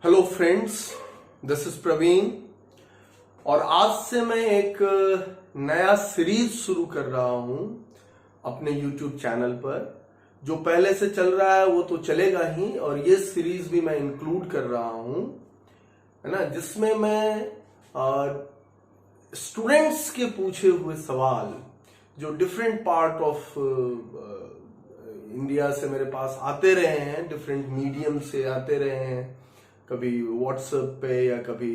Hello friends, this is Praveen और आज से मैं एक नया सीरीज शुरू कर रहा हूं अपने यूट्यूब चैनल पर। जो पहले से चल रहा है वो तो चलेगा ही, और ये सीरीज भी मैं इंक्लूड कर रहा हूं, है ना, जिसमें मैं स्टूडेंट्स के पूछे हुए सवाल जो डिफरेंट पार्ट ऑफ इंडिया से मेरे पास आते रहे हैं, डिफरेंट मीडियम से आते रहे हैं, कभी व्हाट्सएप पे या कभी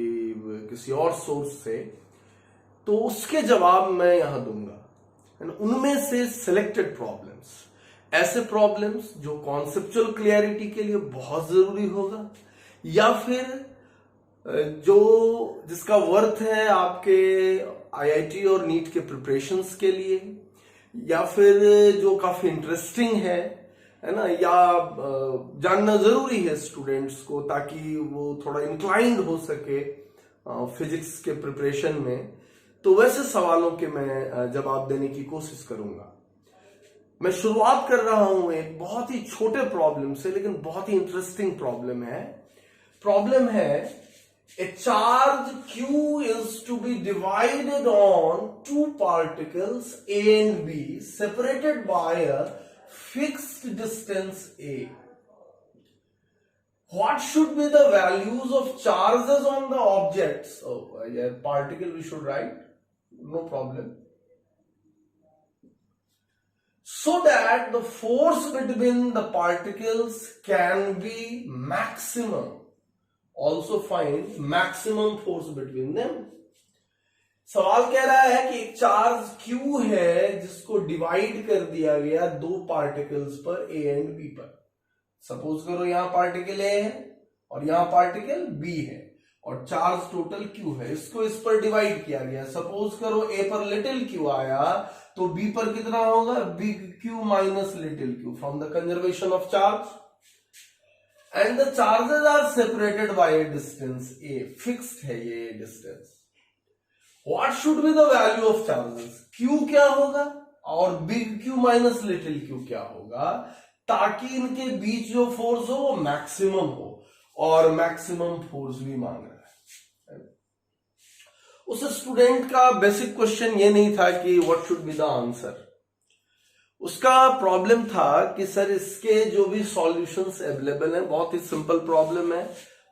किसी और सोर्स से, तो उसके जवाब मैं यहां दूंगा। उनमें से सिलेक्टेड प्रॉब्लम्स, ऐसे प्रॉब्लम्स जो कॉन्सेप्चुअल क्लियरिटी के लिए बहुत जरूरी होगा, या फिर जो जिसका वर्थ है आपके आईआईटी और नीट के प्रिपरेशंस के लिए, या फिर जो काफी इंटरेस्टिंग है ना, या जानना जरूरी है स्टूडेंट्स को ताकि वो थोड़ा इंक्लाइंड हो सके फिजिक्स के प्रिपरेशन में। तो वैसे सवालों के मैं जवाब देने की कोशिश करूंगा। मैं शुरुआत कर रहा हूं एक बहुत ही छोटे प्रॉब्लम से, लेकिन बहुत ही इंटरेस्टिंग प्रॉब्लम है a charge q is to be divided on two particles A and B separated by a fixed distance A. What should be the values of charges on the objects? Oh, yeah, particle we should write, no problem. So that the force between the particles can be maximum. Also find maximum force between them. सवाल कह रहा है कि एक charge Q है जिसको divide कर दिया गया दो पार्टिकल्स पर A एंड B पर। सपोज करो यहां पार्टिकल A है और यहां पार्टिकल B है, और चार्ज टोटल Q है, इसको इस पर डिवाइड किया गया। सपोज करो A पर लिटिल q आया तो B पर कितना होगा, big Q minus little q, from the conservation of charge. And the charges are separated by a distance A, fixed है ये distance. What should be the value of charges? Q क्या होगा और big Q minus little q क्या होगा, ताकि इनके बीच जो फोर्स हो वो मैक्सिमम हो, और मैक्सिमम फोर्स भी मांग रहा है। उस स्टूडेंट का बेसिक क्वेश्चन ये नहीं था कि what should be the answer. उसका प्रॉब्लम था कि सर इसके जो भी सॉल्यूशंस अवेलेबल हैं, बहुत ही सिंपल प्रॉब्लम है,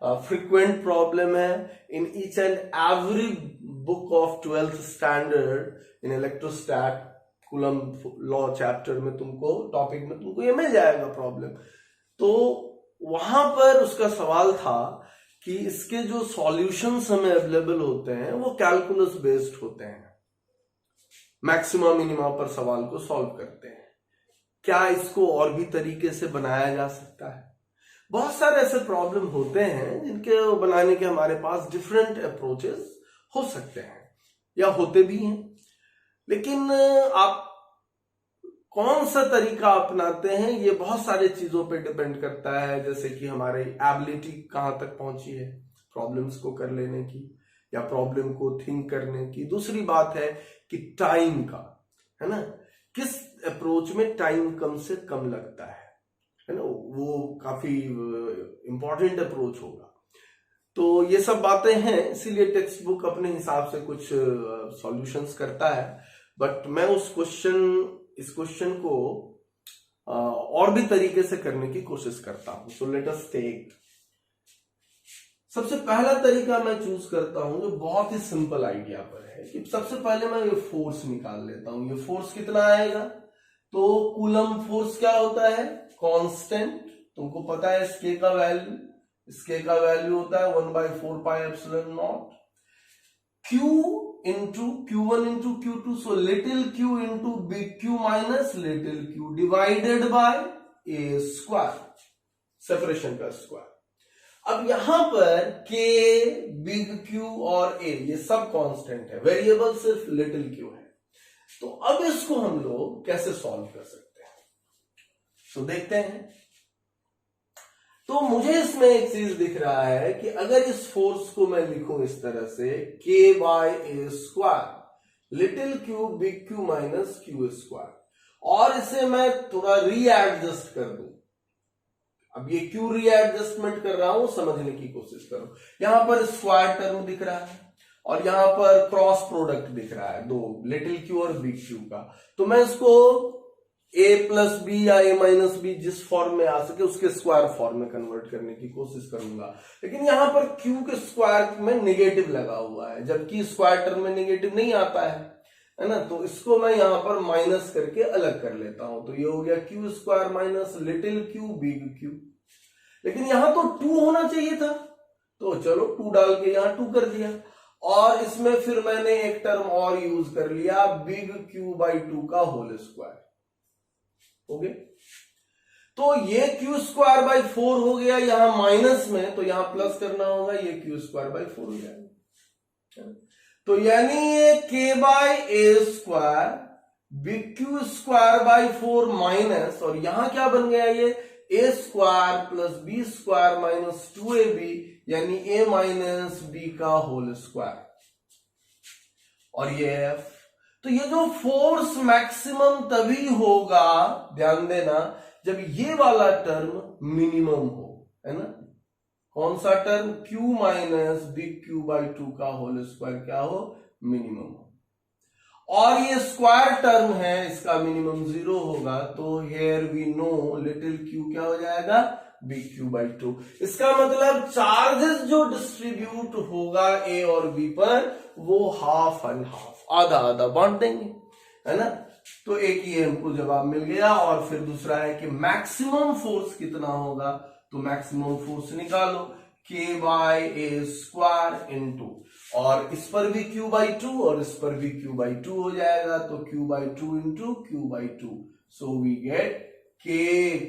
फ्रीक्वेंट प्रॉब्लम है। In each and every book of 12th standard in electrostatics coulomb law chapter में तुमको टॉपिक में तुमको ये मिल जाएगा प्रॉब्लम। तो वहां पर उसका सवाल था कि इसके जो सॉल्यूशंस हमें अवेलेबल होते हैं वो कैलकुलस बेस्ड होते हैं, मैक्सिमा मिनिमा पर सवाल को सॉल्व करते हैं। क्या इसको और भी तरीके से बनाया जा सकता है? बहुत सारे ऐसे प्रॉब्लम होते हैं जिनके बनाने के हमारे पास डिफरेंट अप्रोचेस हो सकते हैं या होते भी हैं, लेकिन आप कौन सा तरीका अपनाते हैं ये बहुत सारी चीजों पे डिपेंड करता है, जैसे कि हमारी एबिलिटी कहां तक पहुंची है प्रॉब्लम्स को कर लेने की या प्रॉब्लम को थिंक करने की। दूसरी बात है कि टाइम का, है ना, किस अप्रोच में टाइम कम से कम लगता है ना, वो काफी इंपॉर्टेंट अप्रोच होगा। तो ये सब बातें हैं, इसीलिए टेक्स्ट बुक अपने हिसाब से कुछ सॉल्यूशंस करता है, बट मैं इस क्वेश्चन को और भी तरीके से करने की कोशिश करता हूं। सो लेट अस टेक, सबसे पहला तरीका मैं चूज करता हूं जो बहुत ही सिंपल आइडिया पर है, कि सबसे पहले मैं ये फोर्स निकाल लेता हूं। ये फोर्स कितना आएगा, तो कूलम फोर्स क्या होता है, कांस्टेंट, तुमको पता है इसके का वैल्यू होता है 1/4 pi epsilon not. Q into Q1 into Q2, so little q into big Q minus little q divided by a square, separation का स्क्वायर। अब यहां पर K, बिग Q और A ये सब कांस्टेंट है, वेरिएबल सिर्फ लिटिल q है। तो अब इसको हम लोग कैसे सॉल्व कर सकते हैं, तो देखते हैं। तो मुझे इसमें एक चीज दिख रहा है कि अगर इस फोर्स को मैं लिखूं इस तरह से, K by A square, little q big Q minus Q square, और इसे मैं थोड़ा रीएडजस्ट कर दूं, अब ये क्यों रीएडजस्टमेंट कर रहा हूं, समझने की कोशिश करो। यहां पर स्क्वायर टर्म दिख रहा है और यहां पर क्रॉस प्रोडक्ट दिख रहा है दो, लिटिल क्यू और बिग क्यू का। तो मैं इसको a प्लस बी या a माइनस बी जिस फॉर्म में आ सके उसके स्क्वायर फॉर्म में कन्वर्ट करने की कोशिश करूंगा। लेकिन यहां पर q के स्क्वायर में निगेटिव लगा हुआ है, जबकि स्क्वायर टर्म में निगेटिव नहीं आता है ना। तो इसको मैं यहां पर माइनस करके अलग कर लेता हूं। तो ये हो गया Q square minus little Q big Q. लेकिन यहां तो 2 होना चाहिए था, तो चलो 2 डाल के यहां 2 कर दिया। और इसमें फिर मैंने एक टर्म और यूज कर लिया, बिग क्यू बाई 2 का होल स्क्वायर। ओके, तो ये क्यू स्क्वायर बाई 4 हो गया यहां माइनस में, तो यहां प्लस करना होगा, ये क्यू स्क्वायर बाई 4 हो जाएगा। तो यानी ये k by A square big Q square by 4 minus, और यहां क्या बन गया, ये A square plus B square minus 2ab, यानी ए माइनस बी का होल स्क्वायर, और ये एफ। तो ये जो फोर्स मैक्सिमम तभी होगा, ध्यान देना, जब ये वाला टर्म मिनिमम हो, है ना। कौन सा term, q minus big Q by 2 का होल स्क्वायर क्या हो, मिनिमम हो। और ये स्क्वायर टर्म है, इसका मिनिमम 0 होगा। तो here we know little q क्या हो जाएगा, बिग क्यू बाई 2। इसका मतलब चार्जेस जो डिस्ट्रीब्यूट होगा ए और बी पर, वो हाफ एंड हाफ, आधा आधा बांट देंगे, है ना। तो एक ही हमको जवाब मिल गया। और फिर दूसरा है कि मैक्सिमम फोर्स कितना होगा, तो मैक्सिमम फोर्स निकालो, k by A square into, और इस पर भी q बाई 2 और इस पर भी q बाई 2 हो जाएगा, तो q by 2 into q by 2, so we get k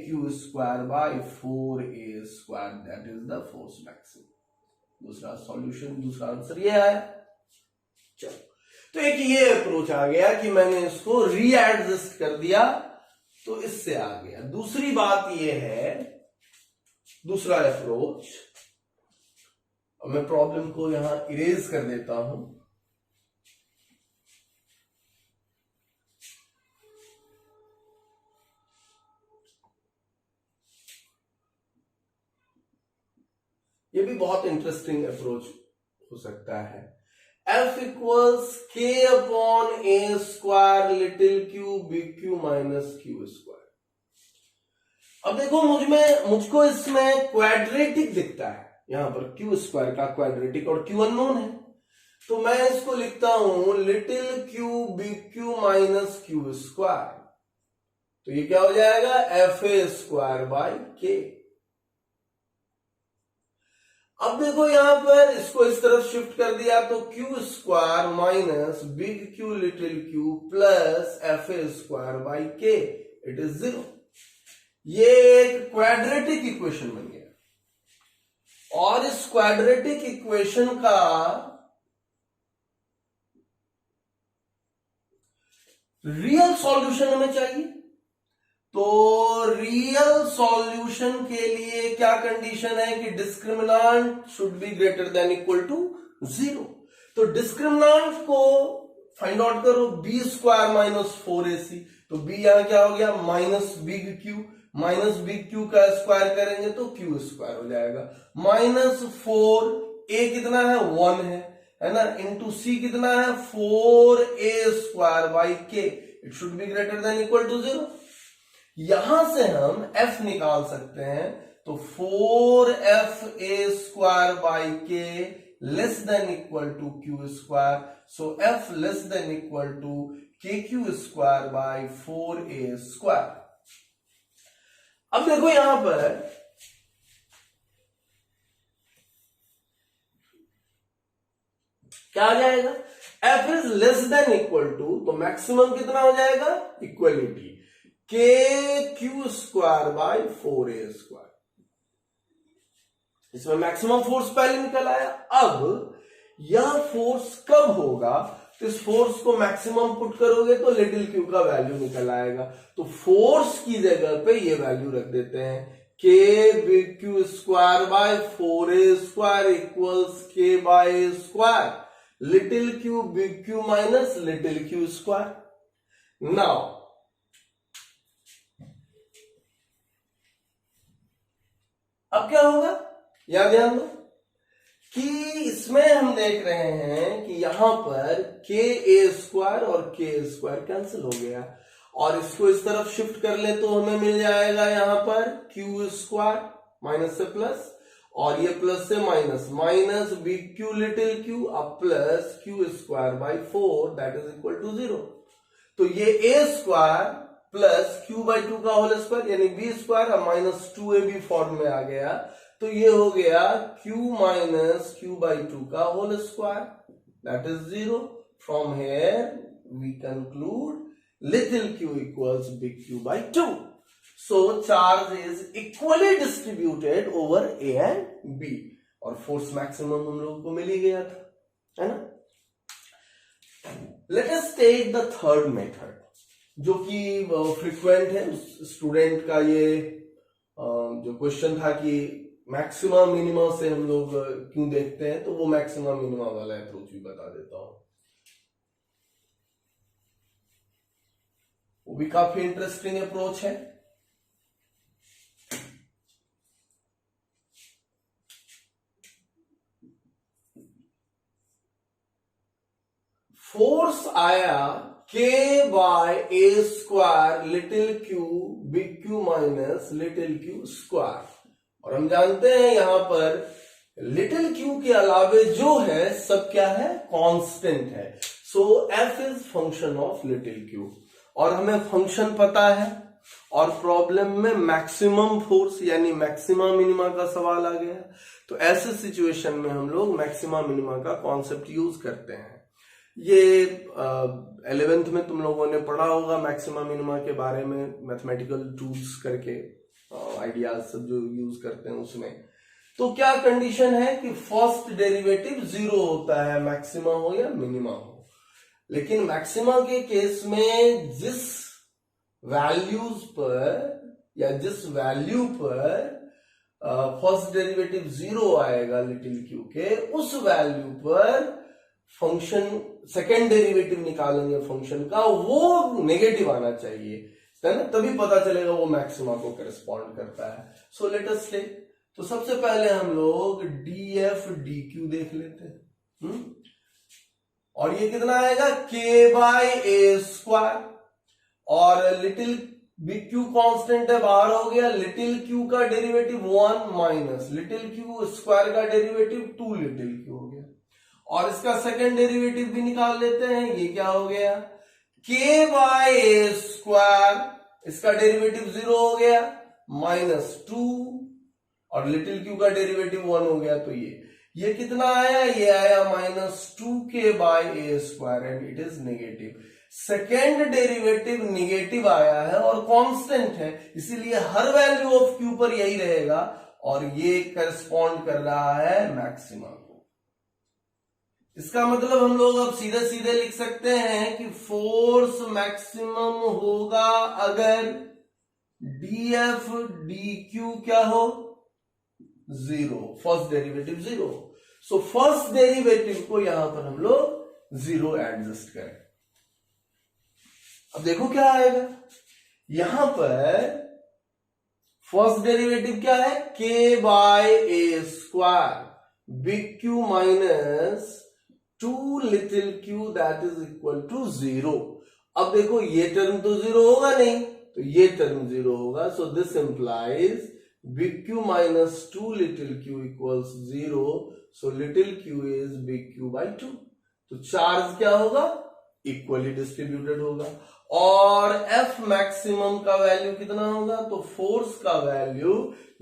q square by 4a square, that is the force maximum. दूसरा सॉल्यूशन, दूसरा आंसर ये आया। चलो, तो एक ये अप्रोच आ गया कि मैंने इसको रीएडजस्ट कर दिया, तो इससे आ गया। दूसरी बात ये है, दूसरा अप्रोच, और मैं प्रॉब्लम को यहां इरेज कर देता हूं। ये भी बहुत इंटरेस्टिंग अप्रोच हो सकता है। F equals k upon A square little Q big Q minus Q square. अब देखो, मुझको इसमें क्वाड्रेटिक दिखता है, यहां पर क्यू स्क्वायर का क्वाड्रेटिक, और क्यू अननोन है। तो मैं इसको लिखता हूं little Q big Q minus Q square. तो ये क्या हो जाएगा, एफ ए स्क्वायर बाई के। अब देखो यहां पर इसको इस तरफ शिफ्ट कर दिया, तो Q square minus big Q little Q plus F A square by k, it is 0। ये एक क्वाड्रेटिक इक्वेशन बन गया। और इस क्वाड्रेटिक इक्वेशन का रियल सॉल्यूशन हमें चाहिए। तो रियल सॉल्यूशन के लिए क्या कंडीशन है कि discriminant should be greater than equal to 0। तो डिस्क्रिमिनांट को फाइंड आउट करो, बी स्क्वायर माइनस 4ac। तो बी यहां क्या हो गया, minus big Q, minus big Q का स्क्वायर करेंगे तो क्यू स्क्वायर हो जाएगा, माइनस 4, ए कितना है 1 है ना, इंटू सी कितना है 4a square by k, it should be greater than equal to 0। यहां से हम f निकाल सकते हैं, तो 4fa square by K less than equal to Q square, so f less than equal to K Q square by 4a square. अब देखो यहां पर क्या आ जाएगा, f is less than equal to, तो मैक्सिमम कितना हो जाएगा, equality K Q square by 4a square. इसमें मैक्सिमम फोर्स पहले निकल आया। अब यह फोर्स कब होगा, तो इस फोर्स को मैक्सिमम पुट करोगे तो लिटिल क्यू का वैल्यू निकल आएगा। तो फोर्स की जगह पे ये वैल्यू रख देते हैं, K big Q square by 4a square equals K by square little Q big Q minus little Q square. Now अब क्या होगा, याद ध्यान दो कि इसमें हम देख रहे हैं कि यहां पर के ए स्क्वायर और के स्क्वायर कैंसिल हो गया, और इसको इस तरफ शिफ्ट कर ले तो हमें मिल जाएगा यहां पर क्यू स्क्वायर, माइनस से प्लस, और ये प्लस से minus, minus B Q little Q अब plus Q square by 4 that is equal to 0। तो ये A square plus Q by 2 का होल स्क्वायर यानी बी स्क्वायर, अब माइनस 2ab फॉर्म में आ गया, तो ये हो गया q माइनस क्यू बाई 2 का whole square that is 0। From here we conclude little q equals big Q by 2. So charge is equally distributed over A and B, और फोर्स मैक्सिमम हम लोगों को मिल ही गया था, है ना। Let us take the third method, जो कि फ्रिक्वेंट है स्टूडेंट का। ये जो क्वेश्चन था कि मैक्सिमा मिनिमा से हम लोग क्यों देखते हैं, तो वो मैक्सिमा मिनिमा वाला अप्रोच भी बता देता हूं, वो भी काफी इंटरेस्टिंग अप्रोच है। फोर्स आया k by A square little Q big Q minus little Q square, और हम जानते हैं यहां पर लिटिल क्यू के अलावे जो है सब क्या है, कांस्टेंट है। सो f is function of little Q, और हमें फंक्शन पता है, और प्रॉब्लम में मैक्सिमम फोर्स यानी मैक्सिमा मिनिमा का सवाल आ गया, तो ऐसे सिचुएशन में हम लोग मैक्सिमा मिनिमा का कॉन्सेप्ट यूज करते हैं। ये 11th में तुम लोगों ने पढ़ा होगा मैक्सिमा मिनिमा के बारे में, मैथमेटिकल टूल्स करके आइडियाज सब जो यूज करते हैं उसमें। तो क्या कंडीशन है कि फर्स्ट डेरिवेटिव 0 होता है, मैक्सिमा हो या मिनिमा हो। लेकिन मैक्सिमा के केस में जिस वैल्यूज पर या जिस वैल्यू पर फर्स्ट डेरिवेटिव 0 आएगा लिटिल क्यू के, उस वैल्यू पर फंक्शन सेकेंड डेरिवेटिव निकालेंगे फंक्शन का, वो नेगेटिव आना चाहिए, है ना, तभी पता चलेगा वो मैक्सिमा को करस्पॉन्ड करता है। सो लेट अस टेक, तो सबसे पहले हम लोग df dq देख लेते हैं, और ये कितना आएगा k बाय ए स्क्वायर, और लिटिल बिग क्यू कांस्टेंट है, बाहर हो गया, लिटिल क्यू का derivative 1 minus little Q square का डेरिवेटिव 2 लिटिल क्यू हो गया, और इसका सेकंड डेरिवेटिव भी निकाल लेते हैं। ये क्या हो गया, k बाय ए स्क्वायर, इसका डेरिवेटिव 0 हो गया, माइनस 2, और लिटिल क्यू का डेरिवेटिव 1 हो गया, तो ये कितना आया, ये आया minus 2k by A square, and it is negative. Second derivative negative आया है और कांस्टेंट है, इसीलिए हर वैल्यू ऑफ क्यू पर यही रहेगा, और ये करस्पॉन्ड कर रहा है मैक्सिमा को। इसका मतलब हम लोग अब सीधे सीधे लिख सकते हैं कि फोर्स मैक्सिमम होगा अगर df dq क्या हो, 0, first derivative 0। So first derivative को यहां पर हम लोग 0 एडजस्ट करें। अब देखो क्या आएगा, यहां पर फर्स्ट डेरिवेटिव क्या है, k by A square big Q minus 2 little q that is equal to 0। अब देखो ये टर्म तो 0 होगा नहीं, तो ये टर्म 0 होगा, so this implies big Q minus 2 little Q equals 0, so little Q is big Q by 2। तो चार्ज क्या होगा, इक्वली डिस्ट्रीब्यूटेड होगा, और एफ मैक्सिमम का वैल्यू कितना होगा, तो फोर्स का वैल्यू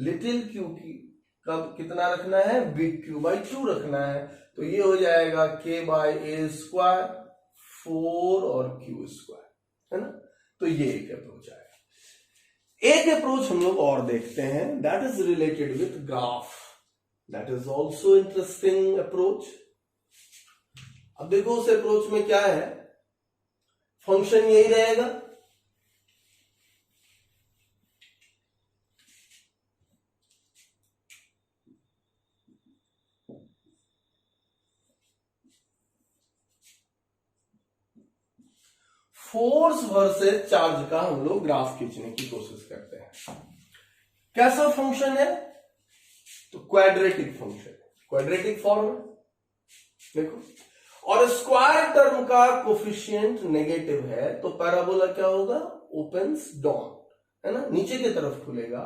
लिटिल क्यू की कब कितना रखना है, बिग क्यू बाई 2 रखना है, तो ये हो जाएगा k बाय ए स्क्वायर 4 और क्यू स्क्वायर, है ना। तो ये एक अप्रोच आएगा। एक अप्रोच हम लोग और देखते हैं, that is related with graph, that is also interesting approach. अब देखो उस अप्रोच में क्या है, फंक्शन यही रहेगा, फोर्स वर्सेस चार्ज का हम लोग ग्राफ खींचने की कोशिश करते हैं। कैसा फंक्शन है, तो क्वाड्रेटिक फंक्शन, क्वाड्रेटिक फॉर्म देखो, और स्क्वायर टर्म का कोफिशिएंट नेगेटिव है तो पैराबोला क्या होगा, ओपन्स डाउन, है ना, नीचे की तरफ खुलेगा।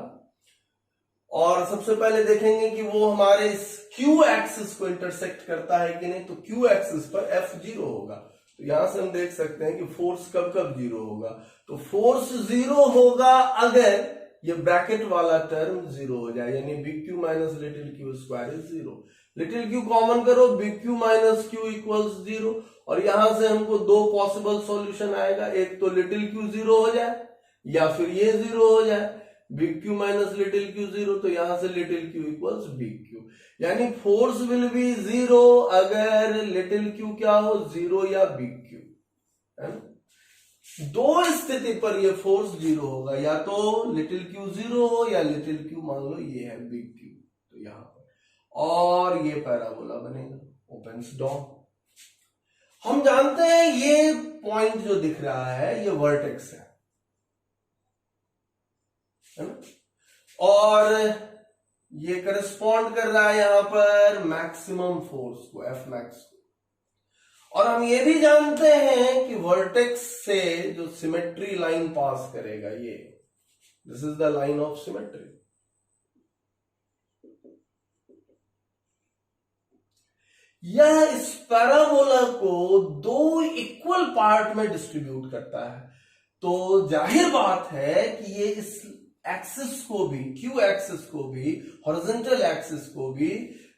और सबसे पहले देखेंगे कि वो हमारे इस क्यू एक्सिस को इंटरसेक्ट करता है कि नहीं, तो क्यू एक्सिस पर एफ 0 होगा। तो यहां से हम देख सकते हैं कि फोर्स कब कब 0 होगा, तो फोर्स 0 होगा अगर ये ब्रैकेट वाला टर्म 0 हो जाए, यानी big Q minus little Q square is 0। Little Q common करो, big Q minus Q equals 0, और यहां से हमको दो पॉसिबल सॉल्यूशन आएगा, एक तो लिटिल क्यू 0 हो जाए या फिर ये 0 हो जाए। Big Q minus little Q 0, तो यहां से little Q equals big Q, यानी फोर्स विल बी 0 अगर लिटिल क्यू क्या हो, 0 या बिग क्यू, है ना। दो स्थिति पर ये फोर्स 0 होगा, या तो लिटिल क्यू 0 हो या लिटिल क्यू मान लो ये है बिग क्यू, तो यहां पर, और ये पैराबोला बनेगा, ओपन्स डाउन। हम जानते हैं ये पॉइंट जो दिख रहा है ये वर्टेक्स है ना, और ये करस्पॉन्ड कर रहा है यहां पर मैक्सिमम फोर्स को, एफ मैक्स को। और हम ये भी जानते हैं कि वर्टेक्स से जो सिमेट्री लाइन पास करेगा, ये this is the line of symmetry. यह इस पैराबोला को दो इक्वल पार्ट में डिस्ट्रीब्यूट करता है, तो जाहिर बात है कि ये इस एक्सिस को भी, क्यू एक्सिस को भी, हॉरिजॉन्टल एक्सिस को भी,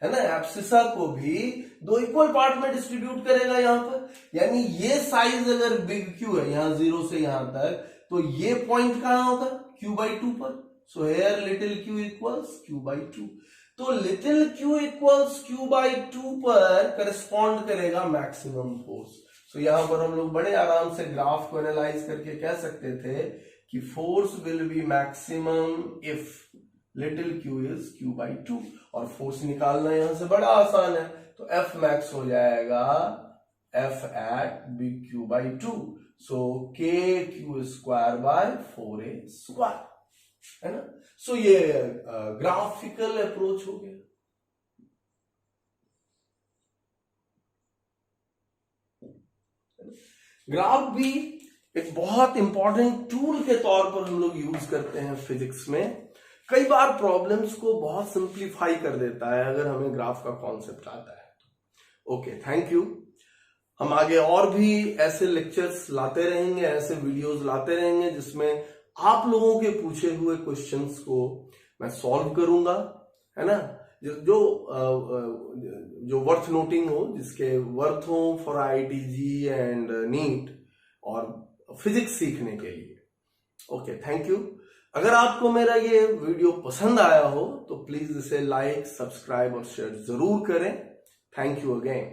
है ना, एब्सिसा को भी दो इक्वल पार्ट में डिस्ट्रीब्यूट करेगा यहां पर। यानी ये साइज अगर बिग क्यू है यहां 0 से यहां तक, तो ये पॉइंट कहां होगा, q/2 पर। So here little Q equals q/2, तो लिटिल क्यू इक्वल्स q/2 पर करस्पॉन्ड करेगा मैक्सिमम फोर्स। सो यहां पर हम लोग बड़े आराम से ग्राफ को एनालाइज करके कह सकते थे कि force will be maximum if little Q is q/2, और फोर्स निकालना यहां से बड़ा आसान है, तो एफ मैक्स हो जाएगा F at big q/2, so kq square by 4a square, है ना। सो ये ग्राफिकल अप्रोच हो गया। ग्राफ भी एक बहुत इंपॉर्टेंट टूल के तौर पर हम लोग यूज करते हैं फिजिक्स में। कई बार प्रॉब्लम्स को बहुत सिंप्लीफाई कर देता है अगर हमें ग्राफ का कॉन्सेप्ट आता है। Okay, thank you. हम आगे और भी ऐसे लेक्चर्स लाते रहेंगे, ऐसे वीडियोस लाते रहेंगे जिसमें आप लोगों के पूछे हुए क्वेश्चंस को मैं सॉल्व करूंगा, है ना, जो वर्थ नोटिंग हो, जिसके वर्थ हो फॉर IITG एंड नीट और फिजिक्स सीखने के लिए। Okay, thank you. अगर आपको मेरा ये वीडियो पसंद आया हो तो प्लीज इसे लाइक, सब्सक्राइब और शेयर जरूर करें। Thank you again.